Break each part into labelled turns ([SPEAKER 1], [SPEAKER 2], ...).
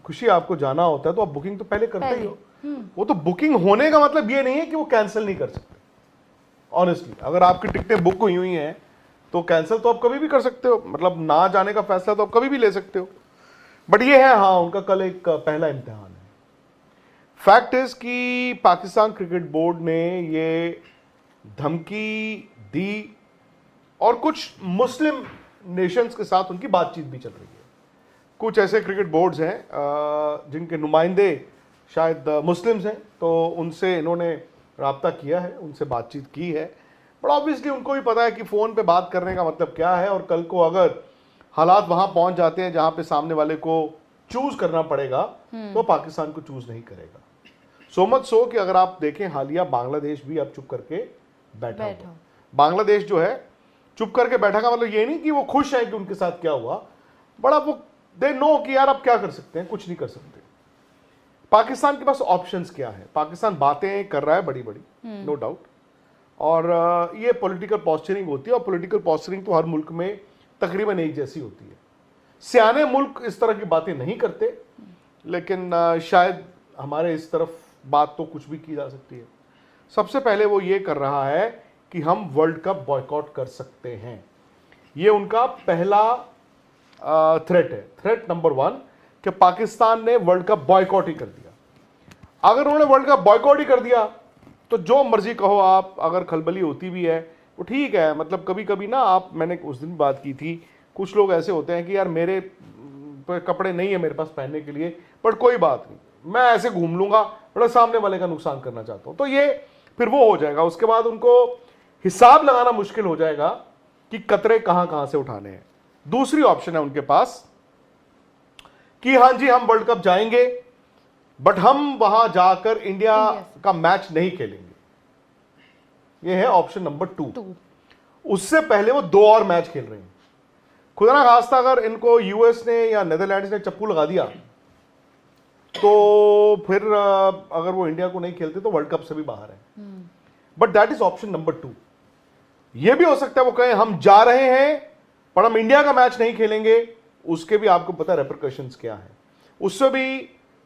[SPEAKER 1] खुशी आपको जाना होता है तो आप बुकिंग तो पहले करते ही हो। वो तो बुकिंग होने का मतलब ये नहीं है कि वो कैंसिल नहीं कर सकते। ऑनेस्टली अगर आपकी टिकटें बुक हुई हैं तो कैंसिल तो आप कभी भी कर सकते हो, मतलब ना जाने का फैसला तो आप कभी भी ले सकते हो। बट ये है, हाँ, उनका कल एक पहला इम्तिहान है। फैक्ट इज कि पाकिस्तान क्रिकेट बोर्ड ने ये धमकी दी और कुछ मुस्लिम नेशंस के साथ उनकी बातचीत भी चल रही है। कुछ ऐसे क्रिकेट बोर्ड्स हैं जिनके नुमाइंदे शायद मुस्लिम्स हैं, तो उनसे इन्होंने राब्ता किया है, उनसे बातचीत की है। बट ऑब्वियसली उनको भी पता है कि फ़ोन पे बात करने का मतलब क्या है, और कल को अगर हालात वहाँ पहुँच जाते हैं जहाँ पे सामने वाले को चूज़ करना पड़ेगा तो पाकिस्तान को चूज़ नहीं करेगा। सो मच सो कि अगर आप देखें हालिया बांग्लादेश भी अब चुप करके बैठा हुआ। बांग्लादेश जो है चुप करके बैठा का मतलब ये नहीं कि वो खुश है कि उनके साथ क्या हुआ, बड़ा वो दे नो कि यार अब क्या कर सकते हैं, कुछ नहीं कर सकते। पाकिस्तान के पास ऑप्शंस क्या है? पाकिस्तान बातें कर रहा है बड़ी बड़ी, नो डाउट, और ये पॉलिटिकल पॉस्चरिंग होती है, और पॉलिटिकल पॉस्चरिंग तो हर मुल्क में तकरीबन एक जैसी होती है। सियाने मुल्क इस तरह की बातें नहीं करते, लेकिन शायद हमारे इस तरफ बात तो कुछ भी की जा सकती है। सबसे पहले वो ये कर रहा है कि हम वर्ल्ड कप बॉयकॉट कर सकते हैं। ये उनका पहला थ्रेट है, थ्रेट नंबर 1, कि पाकिस्तान ने वर्ल्ड कप बॉयकॉट ही कर दिया। अगर उन्होंने वर्ल्ड कप बॉयकॉट ही कर दिया तो जो मर्जी कहो आप, अगर खलबली होती भी है तो ठीक है। मतलब कभी कभी ना आप, मैंने उस दिन बात की थी, कुछ लोग ऐसे होते हैं कि यार मेरे कपड़े नहीं है मेरे पास पहनने के लिए, बट कोई बात नहीं, मैं ऐसे घूम लूंगा, बड़ा सामने वाले का नुकसान करना चाहता हूं, तो ये फिर वो हो जाएगा। उसके बाद उनको हिसाब लगाना मुश्किल हो जाएगा कि कतरे कहां कहां से उठाने हैं। दूसरी ऑप्शन है उनके पास कि हां जी हम वर्ल्ड कप जाएंगे, बट हम वहां जाकर इंडिया का मैच नहीं खेलेंगे। ये है ऑप्शन नंबर 2। उससे पहले वो 2 और मैच खेल रहे हैं। खुदा ना खास्ता अगर इनको यूएस ने या नेदरलैंड्स ने चप्पू लगा दिया तो फिर अगर वो इंडिया को नहीं खेलते तो वर्ल्ड कप से भी बाहर है। But that is option number 2। ये भी हो सकता है वो कहें हम जा रहे हैं पर हम इंडिया का मैच नहीं खेलेंगे, उसके भी आपको पता रेपरकशंस क्या है, उससे भी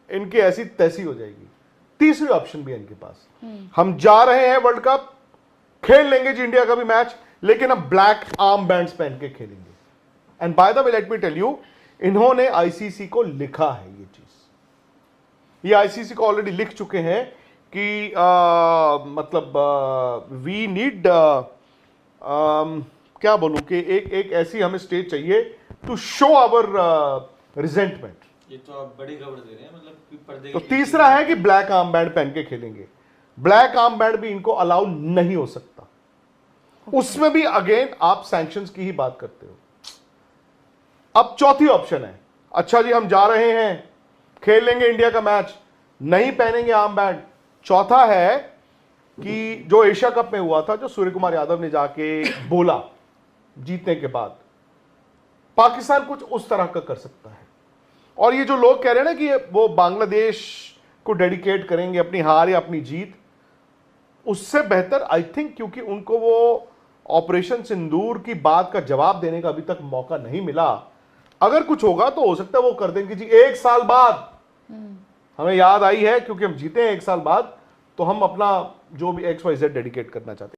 [SPEAKER 1] इनकी ऐसी तैसी हो जाएगी। तीसरी ऑप्शन भी है इनके पास, हम जा रहे हैं वर्ल्ड कप, खेल लेंगे जी इंडिया का भी मैच, लेकिन हम ब्लैक आर्म बैंड्स पहन के खेलेंगे। And by the way let me tell you, इन्होंने आईसीसी को लिखा है ये चीज। ये आईसीसी को ऑलरेडी लिख चुके हैं कि मतलब वी नीड क्या बोलूं कि एक ऐसी हमें स्टेज चाहिए टू शो आवर रिजेंटमेंट।
[SPEAKER 2] ये तो आप बड़ी खबर दे रहे हैं, मतलब कि पर्दे
[SPEAKER 1] तो तीसरा है कि ब्लैक आर्म बैंड पहन के खेलेंगे। ब्लैक आर्म बैंड भी इनको अलाउ नहीं हो सकता। उसमें भी अगेन आप सैंक्शंस की ही बात करते हो। अब चौथी ऑप्शन है, अच्छा जी हम जा रहे हैं, खेल लेंगे इंडिया का मैच, नहीं पहनेंगे आर्म बैंड। चौथा है कि जो एशिया कप में हुआ था, जो सूर्य कुमार यादव ने जाके बोला जीतने के बाद, पाकिस्तान कुछ उस तरह का कर सकता है। और ये जो लोग कह रहे हैं ना कि वो बांग्लादेश को डेडिकेट करेंगे अपनी हार या अपनी जीत, उससे बेहतर आई थिंक, क्योंकि उनको वो ऑपरेशन सिंदूर की बात का जवाब देने का अभी तक मौका नहीं मिला, अगर कुछ होगा तो हो सकता है वो कर देंगे जी 1 साल बाद हमें याद आई है क्योंकि हम जीते हैं 1 साल बाद, तो हम अपना जो भी XYZ डेडिकेट करना चाहते हैं।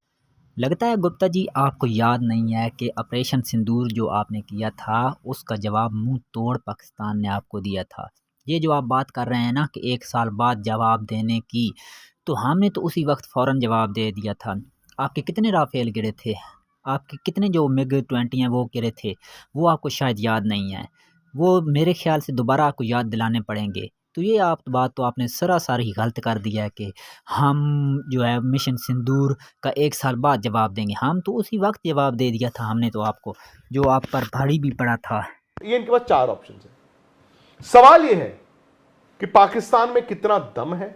[SPEAKER 3] लगता है गुप्ता जी आपको याद नहीं है कि ऑपरेशन सिंदूर जो आपने किया था उसका जवाब मुंह तोड़ पाकिस्तान ने आपको दिया था। ये जो आप बात कर रहे हैं ना कि 1 साल बाद जवाब देने की, तो हमने तो उसी वक्त फ़ौरन जवाब दे दिया था। आपके कितने राफेल गिरे थे, आपके कितने जो MiG-20 हैं वो गिरे थे, वो आपको शायद याद नहीं है। वो मेरे ख्याल से दोबारा आपको याद दिलाने पड़ेंगे। तो ये बात तो आपने सरासर ही गलत कर दिया है कि हम जो है मिशन सिंदूर का 1 साल बाद जवाब देंगे। हम तो उसी वक्त जवाब दे दिया था हमने तो आपको, जो आप पर भारी भी पड़ा था।
[SPEAKER 1] ये इनके पास 4 ऑप्शन है। सवाल ये है कि पाकिस्तान में कितना दम है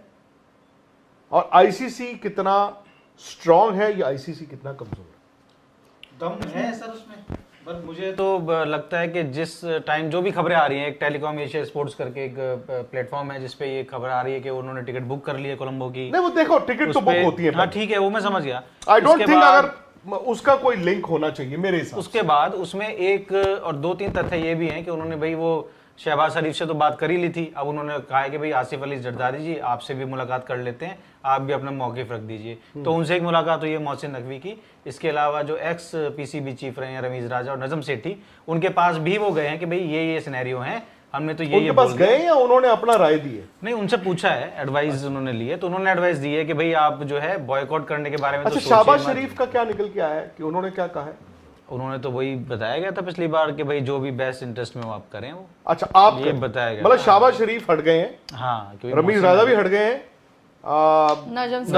[SPEAKER 1] और आईसीसी कितना स्ट्रांग है या आईसीसी कितना कमजोर है।
[SPEAKER 2] दम है सर उसमें, पर मुझे तो लगता है कि जिस टाइम जो भी खबरें आ रही हैं, एक टेलीकॉम एशिया स्पोर्ट्स करके एक प्लेटफॉर्म है जिसपे ये खबर आ रही है कि उन्होंने टिकट बुक कर ली है कोलंबो की।
[SPEAKER 1] नहीं वो देखो टिकट तो बुक होती है,
[SPEAKER 2] हाँ ठीक है वो मैं समझ गया।
[SPEAKER 1] आई डोंट थिंक अगर उसका कोई लिंक होना चाहिए मेरे हिसाब से।
[SPEAKER 2] उसके बाद उसमें 1 और 2-3 तथ्य ये भी हैं कि उन्होंने भाई वो शहबाज शरीफ से तो बात कर ही ली थी, अब उन्होंने कहा है कि भाई आसिफ अली जरदारी जी आपसे भी मुलाकात कर लेते हैं, आप भी अपना मौक़िफ़ रख दीजिए। तो उनसे एक मुलाकात हुई है मोहसिन नकवी की। इसके अलावा जो एक्स पीसीबी चीफ रहे हैं रमीज़ राजा और नज़म सेठी, उनके पास भी वो गए हैं कि भाई ये सिनेरियो हैं, हमने तो ये
[SPEAKER 1] उनके पास
[SPEAKER 2] बोल दिया।
[SPEAKER 1] गए या उन्होंने अपना राय दी है?
[SPEAKER 2] नहीं, उनसे पूछा है, एडवाइस उन्होंने ली है, तो उन्होंने एडवाइस दी है कि भाई आप जो है बॉयकॉट करने के बारे में
[SPEAKER 1] अच्छा,
[SPEAKER 2] तो
[SPEAKER 1] शहबाज
[SPEAKER 2] सोचिए मत।
[SPEAKER 1] शरीफ का क्या निकल के आया है कि उन्होंने क्या कहा है?
[SPEAKER 2] उन्होंने तो वही बताया गया था पिछली बार कि भाई जो भी बेस्ट इंटरेस्ट में वो आप करें वो।
[SPEAKER 1] अच्छा, आप
[SPEAKER 2] ये बताया गया
[SPEAKER 1] मतलब
[SPEAKER 2] था।
[SPEAKER 1] शहबाज शरीफ हट गए हैं,
[SPEAKER 2] हाँ, क्योंकि
[SPEAKER 1] रमीज राजा भी हट गए हैं,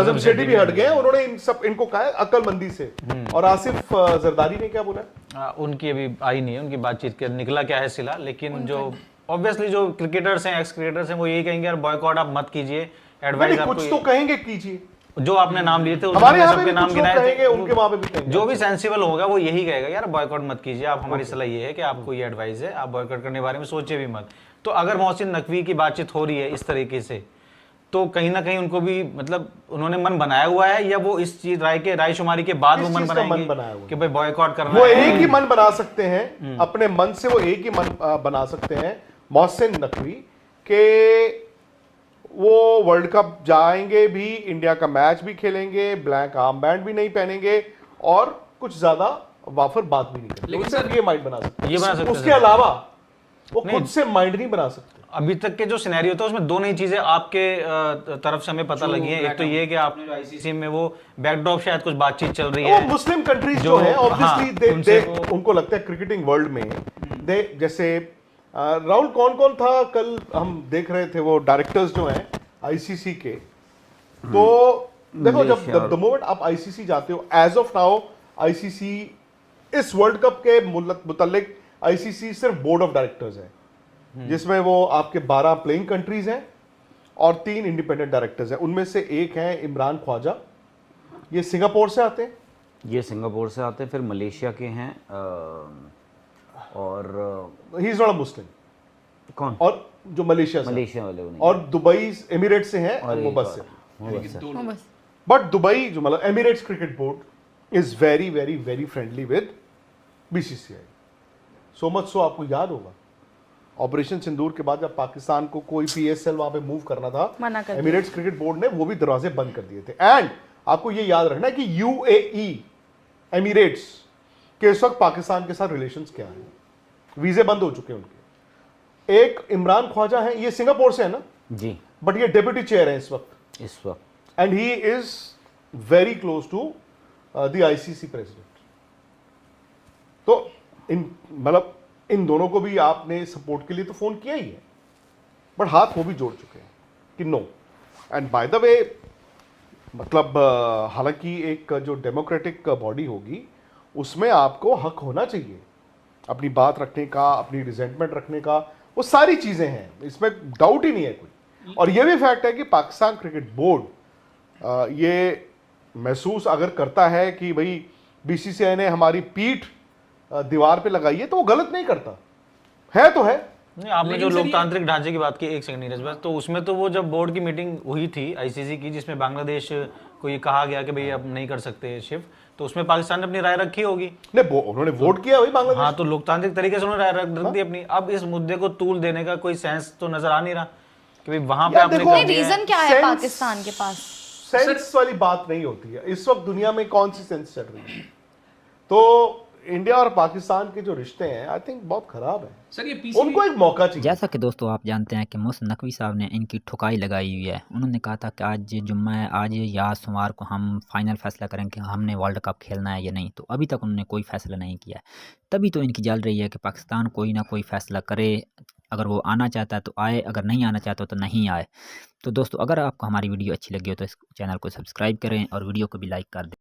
[SPEAKER 1] नजम सेठी भी हट गए हैं। उन्होंने इनको कहा है अक्लमंदी से। और आसिफ जरदारी ने क्या बोला?
[SPEAKER 2] उनकी अभी आई नहीं है, उनकी बातचीत के निकला क्या है सिला, लेकिन जो ऑब्वियसली जो क्रिकेटर्स हैं, एक्स क्रिकेटर्स हैं, वो यही कहेंगे यार बॉयकॉट आप मत कीजिए, एडवाइस
[SPEAKER 1] कुछ तो कहेंगे कीजिए।
[SPEAKER 2] जो आपने नाम लिए थे
[SPEAKER 1] हमारे यहाँ पे
[SPEAKER 2] सबके
[SPEAKER 1] भी
[SPEAKER 2] नाम
[SPEAKER 1] कुछ लोग
[SPEAKER 2] गिनाए
[SPEAKER 1] कहेंगे,
[SPEAKER 2] थे,
[SPEAKER 1] उनके वहां पे भी कहेंगे।
[SPEAKER 2] जो भी सेंसिबल होगा वो यही कहेगा यार बॉयकॉट मत कीजिए, आप हमारी सलाह ये है कि आपको ये एडवाइस है, आप बॉयकॉट करने के बारे में सोचिए भी मत। तो अगर मोहसिन नकवी की बातचीत हो रही है इस तरीके से, तो कहीं ना कहीं उनको भी मतलब उन्होंने मन बनाया हुआ है, या वो इस चीज रायशुमारी के बाद वो मन बनाएंगे कि भाई बॉयकॉट करना
[SPEAKER 1] वो
[SPEAKER 2] है।
[SPEAKER 1] एक ही मन बना सकते हैं, अपने मन से वो एक ही मन बना सकते हैं मोहसिन नकवी के वो वर्ल्ड कप जाएंगे भी, इंडिया का मैच भी खेलेंगे, ब्लैक आर्म बैंड भी नहीं पहनेंगे और कुछ ज्यादा वाफर बात भी नहीं करेंगे।
[SPEAKER 4] लेकिन
[SPEAKER 1] सिर्फ ये माइंड बना सकते हैं,
[SPEAKER 2] ये बना सकते हैं
[SPEAKER 1] उसके
[SPEAKER 2] सर।
[SPEAKER 1] अलावा वो खुद से माइंड नहीं बना सकते।
[SPEAKER 2] अभी तक के जो सिनेरियो था उसमें दो नई चीजें आपके तरफ से हमें पता लगी है। एक तो ये कि आपने जो आईसीसी में वो बैकड्रॉप शायद कुछ बातचीत चल रही
[SPEAKER 1] वो
[SPEAKER 2] है,
[SPEAKER 1] मुस्लिम कंट्रीज जो
[SPEAKER 2] जो-
[SPEAKER 1] है
[SPEAKER 2] हाँ,
[SPEAKER 1] ऑब्वियसली
[SPEAKER 2] उनसे वो-
[SPEAKER 1] उनको लगता है क्रिकेटिंग वर्ल्ड में दे, जैसे राहुल कौन कौन था कल हम देख रहे थे, वो डायरेक्टर्स जो हैं आईसीसी के। तो देखो, जब द मोमेंट आप आईसीसी जाते हो, एज ऑफ नाउ आईसीसी इस वर्ल्ड कप के मुतल्लिक आईसीसी सिर्फ बोर्ड ऑफ डायरेक्टर्स है, जिसमें वो आपके 12 प्लेइंग कंट्रीज हैं और 3 इंडिपेंडेंट डायरेक्टर्स हैं। उनमें से एक है इमरान ख्वाजा, ये सिंगापुर से आते हैं।
[SPEAKER 5] ये सिंगापुर से आते हैं, फिर मलेशिया के हैं और
[SPEAKER 1] ही इज नॉट अ मुस्लिम।
[SPEAKER 5] कौन?
[SPEAKER 1] और जो मलेशिया से,
[SPEAKER 5] मलेशिया वाले वो नहीं।
[SPEAKER 1] और दुबई एमिरेट से हैं,
[SPEAKER 5] और
[SPEAKER 1] वो
[SPEAKER 5] एक
[SPEAKER 1] बस
[SPEAKER 5] और-
[SPEAKER 1] से।
[SPEAKER 5] वो बस है।
[SPEAKER 4] बस
[SPEAKER 1] बट दुबई जो मतलब Emirates cricket board is very very very friendly with BCCI. So much so आपको याद होगा ऑपरेशन सिंदूर के बाद जब पाकिस्तान को कोई पीएसएल वहां पे मूव करना था,
[SPEAKER 4] मना कर दिया।
[SPEAKER 1] एमिरेट्स क्रिकेट बोर्ड ने वो भी दरवाजे बंद कर दिए थे। एंड आपको ये याद रखना है कि यूएई एमिरेट्स के इस वक्त पाकिस्तान के साथ रिलेशंस क्या है, वीजे बंद हो चुके हैं उनके। एक इमरान ख्वाजा है, ये सिंगापुर से है ना,
[SPEAKER 5] जी
[SPEAKER 1] बट ये डेप्यूटी चेयर है इस वक्त,
[SPEAKER 5] इस वक्त।
[SPEAKER 1] And he is very close to the ICC president. तो इन दोनों को भी आपने सपोर्ट के लिए तो फोन किया ही है, बट हाथ वो भी जोड़ चुके हैं कि no. And by the way मतलब हालांकि एक जो डेमोक्रेटिक बॉडी होगी उसमें आपको हक होना चाहिए अपनी बात रखने का, अपनी रिजेंटमेंट रखने का, वो सारी चीजें हैं, इसमें डाउट ही नहीं है कोई। और ये भी फैक्ट है कि पाकिस्तान क्रिकेट बोर्ड ये महसूस अगर करता है कि भाई बीसीसीआई ने हमारी पीठ दीवार पे लगाई है, तो वो गलत नहीं करता है, तो है।
[SPEAKER 2] नहीं, आपने
[SPEAKER 4] लेकिन
[SPEAKER 2] जो
[SPEAKER 4] सर ये-
[SPEAKER 2] लोकतांत्रिक ढांचे की बात की, एक सेकंड नीरज भाई, तो उसमें तो वो जब बोर्ड की मीटिंग हुई थी आईसीसी की, जिसमें बांग्लादेश को ये कहा गया कि भाई अब नहीं कर सकते शिफ्ट, तो उसमें पाकिस्तान ने अपनी राय रखी होगी।
[SPEAKER 1] नहीं, उन्होंने वोट किया भाई बांग्लादेश।
[SPEAKER 2] हाँ, तो लोकतांत्रिक तरीके से उन्होंने राय रख दी अपनी। अब इस मुद्दे को तूल देने का कोई सेंस तो नजर आ नहीं रहा कि भाई वहां पे
[SPEAKER 1] यार
[SPEAKER 2] आपने
[SPEAKER 1] देखो,
[SPEAKER 2] कर दिया है।
[SPEAKER 4] रीजन क्या है
[SPEAKER 1] सेंस-
[SPEAKER 4] पाकिस्तान के पास?
[SPEAKER 1] सेंस वाली बात नहीं होती है इस वक्त दुनिया में, कौन सी सेंस चल रही है। तो इंडिया और पाकिस्तान के जो रिश्ते हैं आई थिंक बहुत खराब है,
[SPEAKER 4] सर ये पीसीबी
[SPEAKER 1] उनको एक मौका चाहिए।
[SPEAKER 3] जैसा कि दोस्तों आप जानते हैं कि मोहसिन नकवी साहब ने इनकी ठुकाई लगाई हुई है। उन्होंने कहा था कि आज जुम्मा है, आज या सोमवार को हम फाइनल फैसला करेंगे कि हमने वर्ल्ड कप खेलना है या नहीं। तो अभी तक उन्होंने कोई फैसला नहीं किया। तभी तो इनकी जल रही है कि पाकिस्तान कोई ना कोई फैसला करे, अगर वो आना चाहता है तो आए, अगर नहीं आना चाहता तो नहीं आए। तो दोस्तों अगर आपको हमारी वीडियो अच्छी लगी हो तो इस चैनल को सब्सक्राइब करें और वीडियो को भी लाइक कर दें।